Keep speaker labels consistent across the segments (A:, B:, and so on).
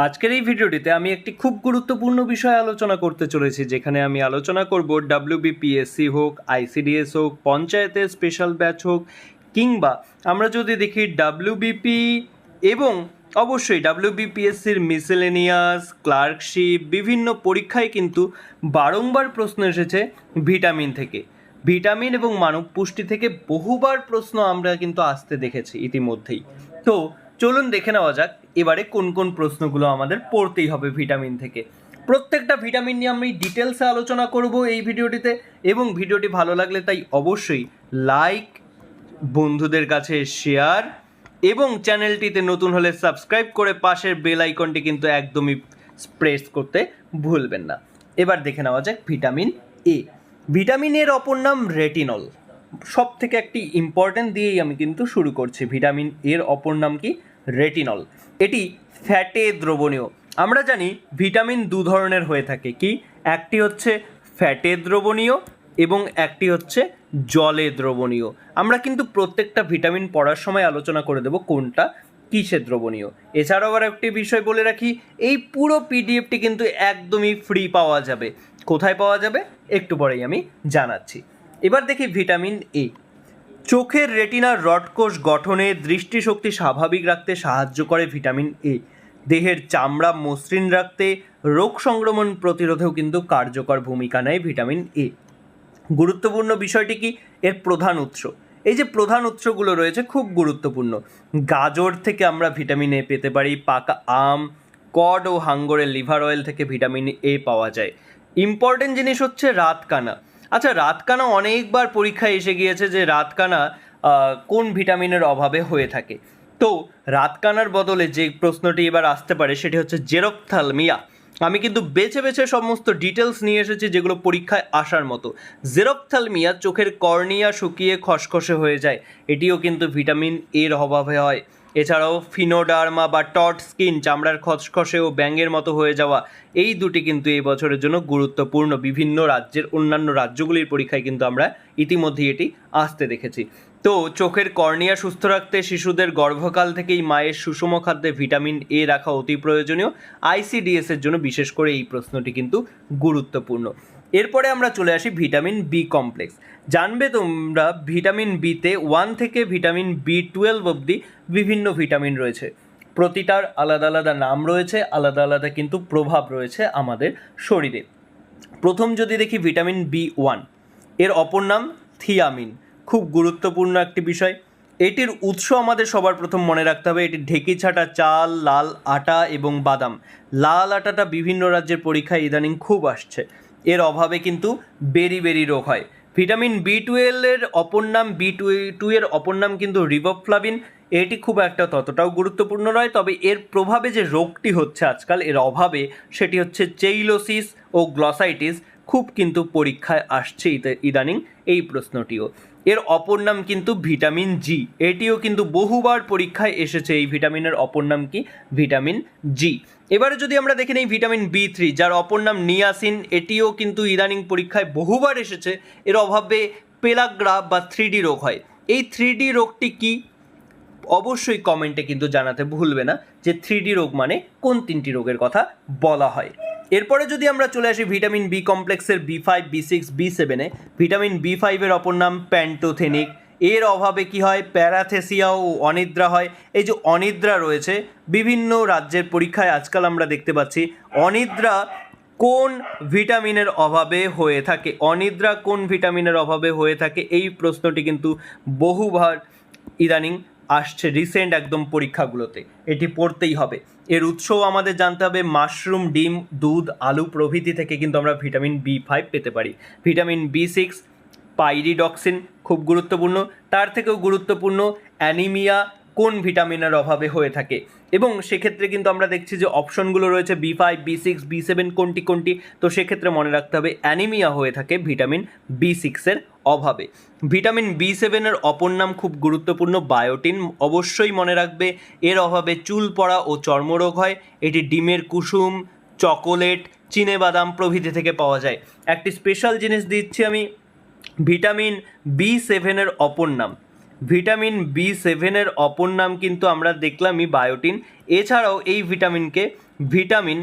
A: আজকের এই ভিডিওটিতে আমি একটি খুব গুরুত্বপূর্ণ বিষয় আলোচনা করতে চলেছি, যেখানে আমি আলোচনা করব ডাব্লিউবিপিএসসি হোক, আইসিডিএস হোক, পঞ্চায়েতের স্পেশাল ব্যাচ হোক, কিংবা আমরা যদি দেখি ডাব্লিউবিপি এবং অবশ্যই ডাব্লিউবিপিএসসির মিসেলেনিয়াস ক্লার্কশিপ বিভিন্ন পরীক্ষায় কিন্তু বারংবার প্রশ্ন এসেছে ভিটামিন থেকে। ভিটামিন এবং মানব পুষ্টি থেকে বহুবার প্রশ্ন আমরা কিন্তু আসতে দেখেছি ইতিমধ্যেই। তো চলুন দেখে নেওয়া যাক এবারে কোন কোন প্রশ্নগুলো আমাদের পড়তেই হবে ভিটামিন থেকে। প্রত্যেকটা ভিটামিন নিয়ে আমি ডিটেলসে আলোচনা করব এই ভিডিওটিতে, এবং ভিডিওটি ভালো লাগলে তাই অবশ্যই লাইক, বন্ধুদের কাছে শেয়ার এবং চ্যানেলটিতে নতুন হলে সাবস্ক্রাইব করে পাশের বেল আইকনটি কিন্তু একদমই প্রেস করতে ভুলবেন না। এবার দেখে নেওয়া যাক ভিটামিন এ। ভিটামিন এর অপর নাম রেটিনল। সব থেকে একটি ইম্পর্ট্যান্ট দিয়েই আমি কিন্তু শুরু করছি। ভিটামিন এর অপর নাম কি? রেটিনল। এটি ফ্যাটে দ্রবণীয়। আমরা জানি ভিটামিন দু ধরনের হয়ে থাকে, কি? একটি হচ্ছে ফ্যাটে দ্রবণীয় এবং একটি হচ্ছে জলে দ্রবণীয়। আমরা কিন্তু প্রত্যেকটা ভিটামিন পড়ার সময় আলোচনা করে দেব কোনটা কিসে দ্রবণীয়। এছাড়াও আর একটি বিষয় বলে রাখি, এই পুরো পিডিএফটি কিন্তু একদমই ফ্রি পাওয়া যাবে। কোথায় পাওয়া যাবে একটু পরেই আমি জানাচ্ছি। এবার দেখি ভিটামিন এ। চোখের রেটিনার রডকোষ গঠনে দৃষ্টিশক্তি স্বাভাবিক রাখতে সাহায্য করে ভিটামিন এ। দেহের চামড়া মসৃণ রাখতে, রোগ সংক্রমণ প্রতিরোধেও কিন্তু কার্যকর ভূমিকা নেয় ভিটামিন এ। গুরুত্বপূর্ণ বিষয়টি কি? এর প্রধান উৎস। এই যে প্রধান উৎসগুলো রয়েছে খুব গুরুত্বপূর্ণ। গাজর থেকে আমরা ভিটামিন এ পেতে পারি, পাকা আম, কড ও হাঙ্গরের লিভার অয়েল থেকে ভিটামিন এ পাওয়া যায়। ইম্পর্টেন্ট জিনিস হচ্ছে রাতকানা। আচ্ছা, রাতকানা অনেকবার পরীক্ষায় এসে গিয়েছে যে রাতকানা কোন ভিটামিনের অভাবে হয়ে থাকে। তো রাতকানার বদলে যে প্রশ্নটি এবার আসতে পারে সেটি হচ্ছে জেরপ্থ্যালমিয়া। আমি কিন্তু বেছে বেছে সমস্ত ডিটেলস নিয়ে এসেছি যেগুলো পরীক্ষায় আসার মতো। জেরপ্থ্যালমিয়া চোখের কর্নিয়া শুকিয়ে খসখসে হয়ে যায়, এটিও কিন্তু ভিটামিন এর অভাবে হয়। এছাড়াও ফিনোডার্মা বা টট স্কিন, চামড়ার খসখসে ও ব্যাঙের মতো হয়ে যাওয়া, এই দুটি কিন্তু এই বছরের জন্য গুরুত্বপূর্ণ। বিভিন্ন রাজ্যের অন্যান্য রাজ্যগুলির পরীক্ষায় কিন্তু আমরা ইতিমধ্যেই এটি আসতে দেখেছি। তো চোখের কর্নিয়া সুস্থ রাখতে শিশুদের গর্ভকাল থেকেই মায়ের সুষম খাদ্যে ভিটামিন এ রাখা অতি প্রয়োজনীয়। আইসিডিএস এর জন্য বিশেষ করে এই প্রশ্নটি কিন্তু গুরুত্বপূর্ণ। এরপরে আমরা চলে আসি ভিটামিন বি কমপ্লেক্স। জানবে তোমরা ভিটামিন বিতে 1 থেকে ভিটামিন বি12 অবধি বিভিন্ন ভিটামিন রয়েছে। প্রতিটার আলাদা আলাদা নাম রয়েছে, আলাদা আলাদা কিন্তু প্রভাব রয়েছে আমাদের শরীরে। প্রথম যদি দেখি ভিটামিন বি1, এর অপর নাম থিয়ামিন। খুব গুরুত্বপূর্ণ একটি বিষয়। এটির উৎস আমাদের সবার প্রথম মনে রাখতে হবে, এটি ঢেকি ছাটা চাল, লাল আটা এবং বাদাম। লাল আটাটা বিভিন্ন রাজ্যের পরীক্ষায় ইদানিং খুব আসছে। এর অভাবে কিন্তু বেরি রোগ হয়। ভিটামিন বি12 এর অপর নাম বি টু এর অপর নাম কিন্তু রিবোফ্লাভিন। এটি খুব একটা ততটাও গুরুত্বপূর্ণ নয়, তবে এর প্রভাবে যে রোগটি হচ্ছে আজকাল এর অভাবে, সেটি হচ্ছে চেইলোসিস ও গ্লসাইটিস। খুব কিন্তু পরীক্ষায় আসছে ইদানিং এই প্রশ্নটিও। এর অপর নাম কিন্তু ভিটামিন জি। এটিও কিন্তু বহুবার পরীক্ষায় এসেছে। এই ভিটামিনের অপর নাম কি? ভিটামিন জি। এবারে যদি আমরা দেখে নিই ভিটামিন বি3, যার অপর নাম নিয়াসিন, এটিও কিন্তু ইদানিং পরীক্ষায় বহুবার এসেছে। এর অভাবে পেলাগ্রা বা 3D রোগ হয়। এই 3D রোগটি কি? অবশ্যই কমেন্টে কিন্তু জানাতে ভুলবে না যে 3D রোগ মানে কোন 3টি রোগের কথা বলা হয়। এরপরে যদি আমরা চলে আসি ভিটামিন বি কমপ্লেক্সের বি5, বি6, বি7-এ, ভিটামিন বি5-এর অপর নাম প্যান্টোথেনিক। এর অভাবে কি হয়? প্যারাথেসিয়া ও অনিদ্রা হয়। এই যে অনিদ্রা রয়েছে, বিভিন্ন রাজ্যের পরীক্ষায় আজকাল আমরা দেখতে পাচ্ছি অনিদ্রা কোন ভিটামিনের অভাবে হয়ে থাকে। অনিদ্রা কোন ভিটামিনের অভাবে হয়ে থাকে, এই প্রশ্নটি কিন্তু বহুবার ইদানিং আসছে রিসেন্ট একদম পরীক্ষাগুলোতে। এটি পড়তেই হবে। এর উৎসও আমাদের জানতে হবে। মাশরুম, ডিম, দুধ, আলু প্রভৃতি থেকে কিন্তু আমরা ভিটামিন বি5 পেতে পারি। ভিটামিন বি6 পাইরিডক্সিন, খুব গুরুত্বপূর্ণ। তার থেকেও গুরুত্বপূর্ণ অ্যানিমিয়া কোন ভিটামিনের অভাবে হয়ে থাকে, এবং সেক্ষেত্রে কিন্তু আমরা দেখছি যে অপশনগুলো রয়েছে বি5, বি6, বি7 কোনটি কোনটি। তো সেক্ষেত্রে মনে রাখতে হবে অ্যানিমিয়া হয়ে থাকে ভিটামিন বি6-এর অভাবে। ভিটামিন বি7-এর অপর নাম খুব গুরুত্বপূর্ণ বায়োটিন। অবশ্যই মনে রাখবে এর অভাবে চুল পড়া ও চর্মরোগ হয়। এটি ডিমের কুসুম, চকোলেট, চিনেবাদাম প্রভৃতি থেকে পাওয়া যায়। একটি স্পেশাল জিনিস দিচ্ছি আমি, ভিটামিন বি7-এর অপর নাম। ভিটামিন বি7-এর অপর নাম কিন্তু আমরা দেখলামই বায়োটিন। এছাড়াও এই ভিটামিনকে ভিটামিন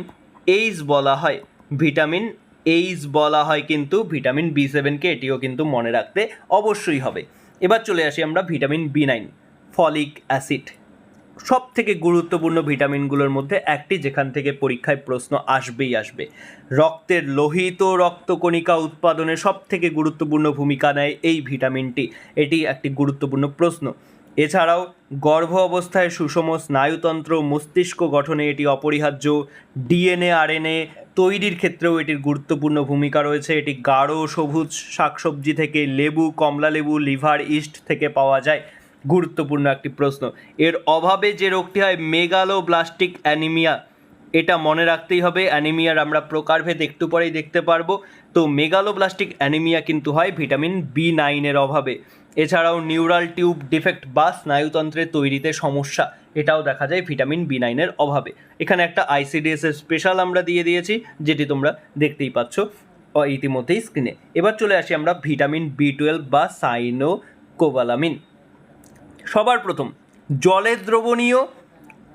A: এইচ বলা হয়, ভিটামিন এইচ বলা হয় কিন্তু ভিটামিন B7কে, এটিও কিন্তু মনে রাখতে অবশ্যই হবে। এবার চলে আসি আমরা ভিটামিন B9, ফলিক অ্যাসিড, সব থেকে গুরুত্বপূর্ণ ভিটামিনগুলোর মধ্যে একটি, যেখান থেকে পরীক্ষায় প্রশ্ন আসবেই আসবে। রক্তের লোহিত রক্তকণিকা উৎপাদনে সব থেকে গুরুত্বপূর্ণ ভূমিকা নেয় এই ভিটামিনটি, এটি একটি গুরুত্বপূর্ণ প্রশ্ন। এছাড়াও গর্ভ অবস্থায় সুষম স্নায়ুতন্ত্র মস্তিষ্ক গঠনে এটি অপরিহার্য। ডিএনএ আরএনএ তৈরির ক্ষেত্রেও এটির গুরুত্বপূর্ণ ভূমিকা রয়েছে। এটি গাঢ় সবুজ শাকসবজি থেকে, লেবু, কমলা লেবু, লিভার ইস্ট থেকে পাওয়া যায়। গুরুত্বপূর্ণ একটি প্রশ্ন। এর অভাবে যে রোগটি হয় মেগালোব্লাস্টিক অ্যানিমিয়া, এটা মনে রাখতেই হবে। অ্যানিমিয়ার আমরা প্রকারভেদ একটু পরেই দেখতে পারবো। তো মেগালোব্লাস্টিক অ্যানিমিয়া কিন্তু হয় ভিটামিন B9-এর অভাবে। এছাড়াও নিউরাল টিউব ডিফেক্ট বা স্নায়ুতন্ত্রের তৈরিতে সমস্যা, এটাও দেখা যায় ভিটামিন B9-এর অভাবে। এখানে একটা ICDS-এর স্পেশাল আমরা দিয়ে দিয়েছি, যেটি তোমরা দেখতেই পাচ্ছ ইতিমধ্যেই স্ক্রিনে। এবার চলে আসি আমরা ভিটামিন B12 বা সাইনোকোবালামিন। সবার প্রথম জলে দ্রবণীয়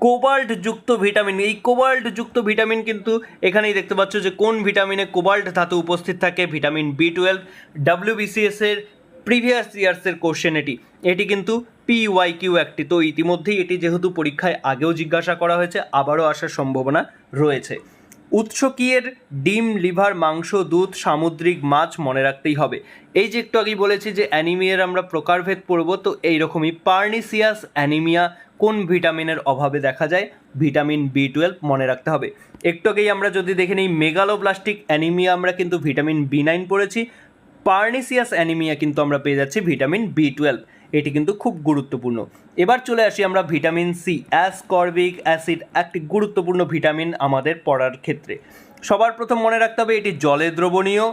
A: কোবাল্টযুক্ত ভিটামিন। এই কোবাল্টযুক্ত ভিটামিন কিন্তু এখানেই দেখতে পাচ্ছ যে কোন ভিটামিনে কোবাল্ট ধাতু উপস্থিত থাকে, ভিটামিন B12। WBCS-এর প্রিভিয়াস ইয়ার্সের কোশ্চেন এটি কিন্তু PYQ একটি। তো ইতিমধ্যেই এটি যেহেতু পরীক্ষায় আগেও জিজ্ঞাসা করা হয়েছে, আবারও আসার সম্ভাবনা রয়েছে। উৎস কি এর? ডিম, লিভার, মাংস, দুধ, সামুদ্রিক মাছ মনে রাখতেই হবে। এই যে একটু আগেই বলেছি যে অ্যানিমিয়ার আমরা প্রকারভেদ পড়ব, তো এইরকমই পার্নিসিয়াস অ্যানিমিয়া কোন ভিটামিনের অভাবে দেখা যায়? ভিটামিন B12 মনে রাখতে হবে। একটু আগেই আমরা যদি দেখে নিই মেগালোব্লাস্টিক অ্যানিমিয়া আমরা কিন্তু ভিটামিন B9 পড়েছি, পার্নিসিয়াস অ্যানিমিয়া কিন্তু আমরা পেয়ে যাচ্ছি ভিটামিন B12, এটি কিন্তু খুব গুরুত্বপূর্ণ। এবার চলে আসি আমরা ভিটামিন সি, অ্যাসকর্বিক অ্যাসিড, একটি গুরুত্বপূর্ণ ভিটামিন আমাদের পড়ার ক্ষেত্রে। সবার প্রথম মনে রাখতে হবে এটি জলে দ্রবণীয়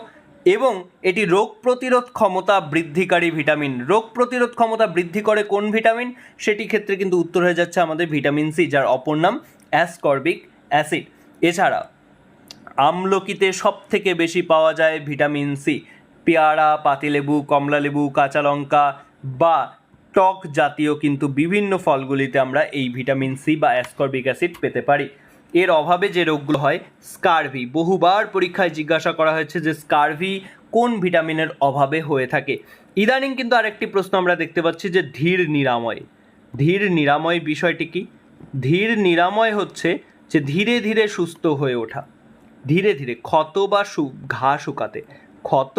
A: এবং এটি রোগ প্রতিরোধ ক্ষমতা বৃদ্ধিকারী ভিটামিন। রোগ প্রতিরোধ ক্ষমতা বৃদ্ধি করে কোন ভিটামিন? সেটি ক্ষেত্রে কিন্তু উত্তর হয়ে যাচ্ছে আমাদের ভিটামিন সি, যার অপর নাম অ্যাসকর্বিক অ্যাসিড। এছাড়া আমলকিতে সব থেকে বেশি পাওয়া যায় ভিটামিন সি। পেয়ারা, পাতিলেবু, কমলালেবু, কাঁচা লঙ্কা বা টক জাতীয় কিন্তু বিভিন্ন ফলগুলিতে আমরা এই ভিটামিন সি বা অ্যাসকর্বিক অ্যাসিড পেতে পারি। এর অভাবে যে রোগগুলো হয় স্কারভি, বহুবার পরীক্ষায় জিজ্ঞাসা করা হয়েছে যে স্কারভি কোন ভিটামিনের অভাবে হয়ে থাকে। ইদানিং কিন্তু আরেকটি প্রশ্ন আমরা দেখতে পাচ্ছি যে ধীর নিরাময়। ধীর নিরাময় বিষয়টি কি? ধীর নিরাময় হচ্ছে যে ধীরে ধীরে সুস্থ হয়ে ওঠা। ধীরে ধীরে ক্ষত বা ঘা শুকাতে, ক্ষত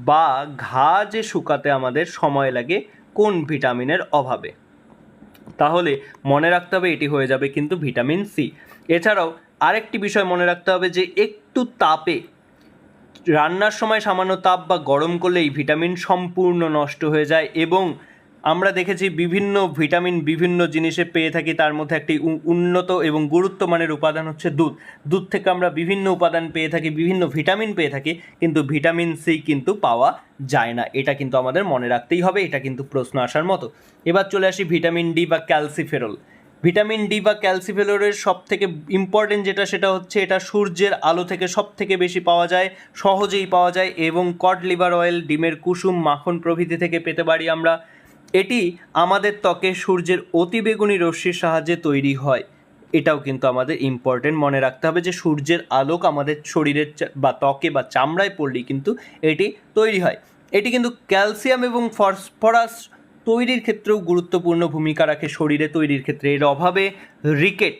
A: বা ঘা যে শুকাতে আমাদের সময় লাগে কোন ভিটামিনের অভাবে? তাহলে মনে রাখতে হবে এটি হয়ে যাবে কিন্তু ভিটামিন সি। এছাড়াও আরেকটি বিষয় মনে রাখতে হবে যে একটু তাপে, রান্নার সময় সামান্য তাপ বা গরম করলে এই ভিটামিন সম্পূর্ণ নষ্ট হয়ে যায়। এবং আমরা দেখেছি বিভিন্ন ভিটামিন বিভিন্ন জিনিসে পেয়ে থাকি, তার মধ্যে একটি উন্নত এবং গুরুত্বমানের উপাদান হচ্ছে দুধ। দুধ থেকে আমরা বিভিন্ন উপাদান পেয়ে থাকি, বিভিন্ন ভিটামিন পেয়ে থাকি, কিন্তু ভিটামিন সি কিন্তু পাওয়া যায় না। এটা কিন্তু আমাদের মনে রাখতেই হবে, এটা কিন্তু প্রশ্ন আসার মতো। এবার চলে আসি ভিটামিন ডি বা ক্যালসিফেরল। ভিটামিন ডি বা ক্যালসিফেরলের সব থেকে ইম্পর্টেন্ট যেটা, সেটা হচ্ছে এটা সূর্যের আলো থেকে সব থেকে বেশি পাওয়া যায়, সহজেই পাওয়া যায় এবং কড লিভার অয়েল, ডিমের কুসুম, মাখন প্রভৃতি থেকে পেতে পারি আমরা। এটি আমাদের ত্বকে সূর্যের অতিবেগুনি রশ্মির সাহায্যে তৈরি হয়। এটাও কিন্তু আমাদের ইম্পর্টেন্ট মনে রাখতে হবে যে সূর্যের আলোক আমাদের শরীরের বা ত্বকে বা চামড়ায় পড়লেই কিন্তু এটি তৈরি হয়। এটি কিন্তু ক্যালসিয়াম এবং ফসফরাস তৈরির ক্ষেত্রেও গুরুত্বপূর্ণ ভূমিকা রাখে শরীরে তৈরির ক্ষেত্রে। এর অভাবে রিকেট,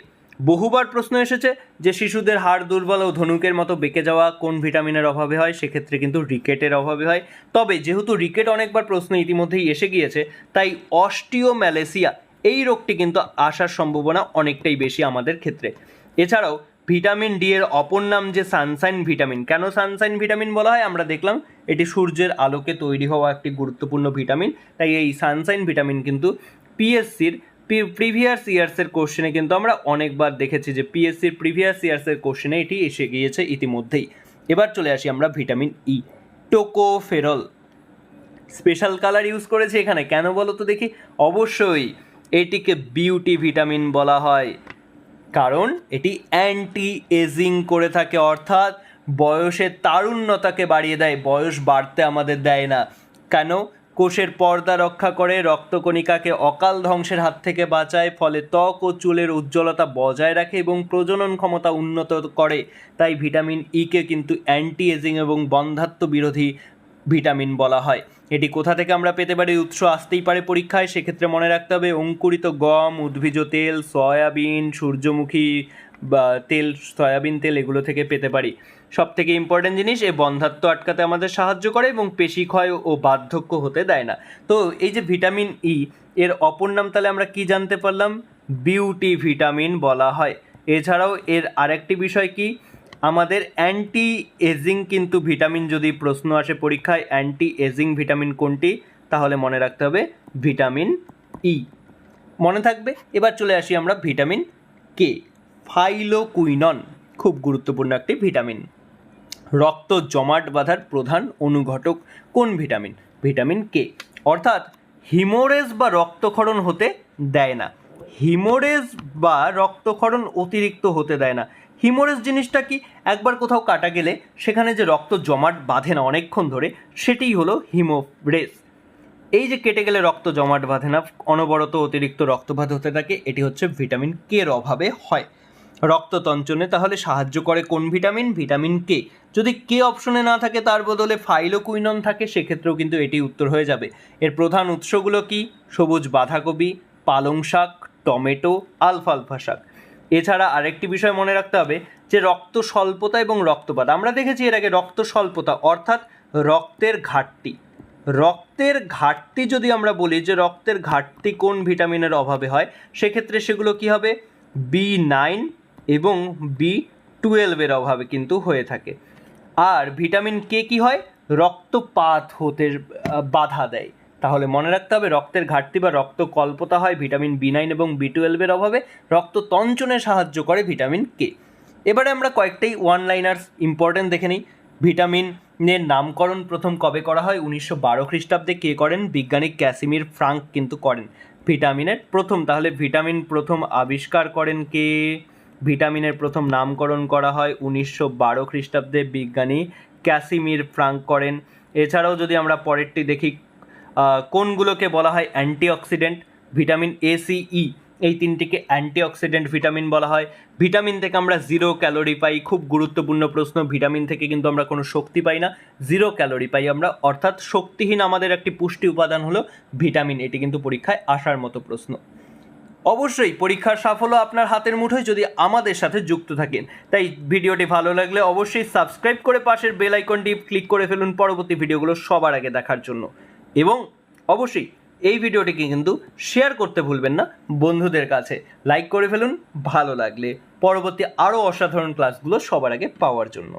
A: বহুবার প্রশ্ন এসেছে যে শিশুদের হাড় দুর্বল ও ধনুকের মতো বেঁকে যাওয়া কোন ভিটামিনের অভাবে হয়? সেক্ষেত্রে কিন্তু রিকেটের অভাবে হয়। তবে যেহেতু রিকেট অনেকবার প্রশ্ন ইতিমধ্যেই এসে গিয়েছে, তাই অস্টিওম্যালেসিয়া এই রোগটি কিন্তু আসার সম্ভাবনা অনেকটাই বেশি আমাদের ক্ষেত্রে। এছাড়াও ভিটামিন ডি এর অপর নাম যে সানশাইন ভিটামিন। কেন সানশাইন ভিটামিন বলা হয়? আমরা দেখলাম এটি সূর্যের আলোকে তৈরি হওয়া একটি গুরুত্বপূর্ণ ভিটামিন, তাই এই সানশাইন ভিটামিন কিন্তু পিএসসির প্রিভিয়াস ইয়ার্সের কোশ্চেনে কিন্তু আমরা অনেকবার দেখেছি যে পিএসসির প্রিভিয়াস ইয়ার্সের কোশ্চেনে এটি এসে গিয়েছে ইতিমধ্যেই। এবার চলে আসি আমরা vitamin E, tocopherol. Special colour use করেছে এখানে, কেন বলো তো দেখি? অবশ্যই এটিকে বিউটি ভিটামিন বলা হয়, কারণ এটি অ্যান্টি এজিং করে থাকে, অর্থাৎ বয়সের তারুণ্যতাকে বাড়িয়ে দেয়, বয়স বাড়তে আমাদের দেয় না। কেন? কোষের পর্দা রক্ষা করে, রক্তকণিকাকে অকাল ধ্বংসের হাত থেকে বাঁচায়, ফলে ত্বক ও চুলের উজ্জ্বলতা বজায় রাখে এবং প্রজনন ক্ষমতা উন্নত করে। তাই ভিটামিন কে কিন্তু অ্যান্টি এজিং এবং বন্ধ্যাত্ব বিরোধী ভিটামিন বলা হয়। এটি কোথা থেকে আমরা পেতে পারি? উৎস আসতেই পারে পরীক্ষায়, সেক্ষেত্রে মনে রাখতে হবে অঙ্কুরিত গম, উদ্ভিজ তেল, সয়াবিন, সূর্যমুখী বা তেল, সয়াবিন তেল এগুলো থেকে পেতে পারি। সব থেকে ইম্পর্টেন্ট জিনিস, এই বন্ধ্যাত্ব আটকাতে আমাদের সাহায্য করে এবং পেশি ক্ষয় ও বার্ধক্য হতে দেয় না। তো এই যে ভিটামিন এর অপর নাম তাহলে আমরা কি জানতে পারলাম? বিউটি ভিটামিন বলা হয়। এছাড়াও এর আরেকটি বিষয় কি, আমাদের অ্যান্টি এজিং কিন্তু ভিটামিন যদি প্রশ্ন আসে পরীক্ষায়, অ্যান্টি এজিং ভিটামিন কোনটি? তাহলে মনে রাখতে হবে ভিটামিন মনে থাকবে। এবার চলে আসি আমরা ভিটামিন কে। ফাইলোকুইনন খুব গুরুত্বপূর্ণ একটি ভিটামিন। রক্ত জমাট বাঁধার প্রধান অনুঘটক কোন ভিটামিন? Vitamin K. অর্থাৎ হিমোরেজ বা রক্তক্ষরণ হতে দেয় না। হিমোরেজ বা রক্তক্ষরণ অতিরিক্ত হতে দেয় না। হিমোরেজ জিনিসটা কি? একবার কোথাও কাটা গেলে সেখানে যে রক্ত জমাট বাঁধে না অনেকক্ষণ ধরে, সেটিই হলো হিমোরেজ। এই যে কেটে গেলে রক্ত জমাট বাঁধে না, অনবরত অতিরিক্ত রক্তপাত হতে থাকে, এটি হচ্ছে ভিটামিন কের অভাবে হয়। রক্ত তঞ্চনে তাহলে সাহায্য করে কোন ভিটামিন? Vitamin K. যদি কে অপশনে না থাকে, তার বদলে ফাইলোকুইনন থাকে, সেক্ষেত্রেও কিন্তু এটি উত্তর হয়ে যাবে। এর প্রধান উৎসগুলো কি? সবুজ বাঁধাকপি, পালং শাক, টমেটো, আলফালফা শাক। এছাড়া আরেকটি বিষয় মনে রাখতে হবে যে রক্ত স্বল্পতা এবং রক্তপাত, আমরা দেখেছি এর আগে রক্ত স্বল্পতা অর্থাৎ রক্তের ঘাটতি। রক্তের ঘাটতি যদি আমরা বলি যে রক্তের ঘাটতি কোন ভিটামিনের অভাবে হয়, সেক্ষেত্রে সেগুলো কি হবে? B9 এবং B12 অভাবে কিন্তু হয়ে থাকে। আর ভিটামিন কে কি হয়? রক্তপাত হতে বাধা দেয়। তাহলে মনে রাখতে হবে রক্তের ঘাটতি বা রক্তকল্পতা হয় ভিটামিন B9 এবং B12 অভাবে। রক্ত তঞ্চনে সাহায্য করে ভিটামিন কে। এবারে আমরা কয়েকটাই ওয়ান লাইনার্স ইম্পর্টেন্ট দেখে নিই। ভিটামিনের নামকরণ প্রথম কবে করা হয়? 1912 খ্রিস্টাব্দে। কে করেন? বিজ্ঞানী ক্যাসিমির ফ্রাঙ্ক কিন্তু করেন ভিটামিনের প্রথম। তাহলে ভিটামিন প্রথম আবিষ্কার করেন কে? ভিটামিনের প্রথম নামকরণ করা হয় 1912 খ্রিস্টাব্দে, বিজ্ঞানী ক্যাসিমির ফ্রাঙ্ক করেন। এছাড়াও যদি আমরা পরেরটি দেখি, কোনগুলোকে বলা হয় antioxidant? Vitamin A, C, E এই তিনটিকে অ্যান্টিঅক্সিডেন্ট ভিটামিন বলা হয়। ভিটামিন থেকে আমরা 0 ক্যালোরি পাই, খুব গুরুত্বপূর্ণ প্রশ্ন। ভিটামিন থেকে কিন্তু আমরা কোনো শক্তি পাই না, 0 ক্যালোরি পাই আমরা, অর্থাৎ শক্তিহীন আমাদের একটি পুষ্টি উপাদান হলো ভিটামিন। এটি কিন্তু পরীক্ষায় আসার মতো প্রশ্ন। অবশ্যই পরীক্ষার সাফল্য আপনার হাতের মুঠোয় যদি আমাদের সাথে যুক্ত থাকেন। তাই ভিডিওটি ভালো লাগলে অবশ্যই সাবস্ক্রাইব করে পাশের বেল আইকনটি ক্লিক করে ফেলুন পরবর্তী ভিডিওগুলো সবার আগে দেখার জন্য। এবং অবশ্যই এই ভিডিওটিকে কিন্তু শেয়ার করতে ভুলবেন না বন্ধুদের কাছে। লাইক করে ফেলুন ভালো লাগলে, পরবর্তী আরও অসাধারণ ক্লাসগুলো সবার আগে পাওয়ার জন্য।